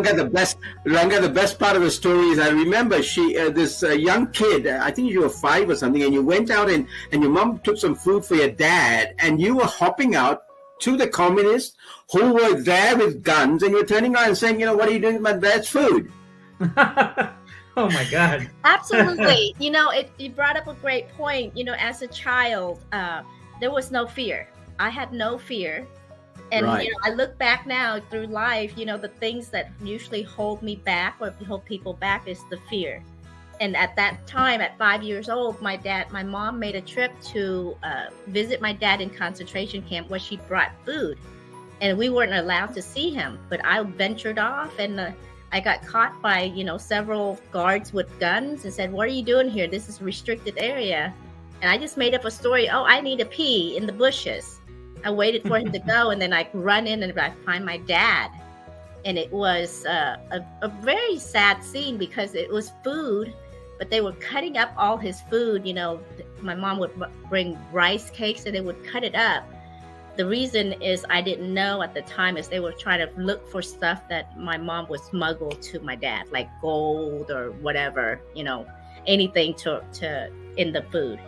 the best part of the story is I remember this young kid, I think you were 5 or something, and you went out and your mom took some food for your dad, and you were hopping out to the communists who were there with guns, and you were turning around and saying, what are you doing with my dad's food? Oh my God. Absolutely. You brought up a great point. As a child, there was no fear. I had no fear. And, right. I look back now through life, the things that usually hold me back or hold people back is the fear. And at that time, at 5 years old, my mom made a trip to visit my dad in concentration camp where she brought food. And we weren't allowed to see him. But I ventured off and I got caught by, several guards with guns and said, "What are you doing here? This is a restricted area." And I just made up a story. "Oh, I need a pee in the bushes." I waited for him to go, and then I run in and I find my dad. And it was a very sad scene because it was food, but they were cutting up all his food. My mom would bring rice cakes and they would cut it up. The reason is I didn't know at the time is they were trying to look for stuff that my mom would smuggle to my dad, like gold or whatever, anything to in the food.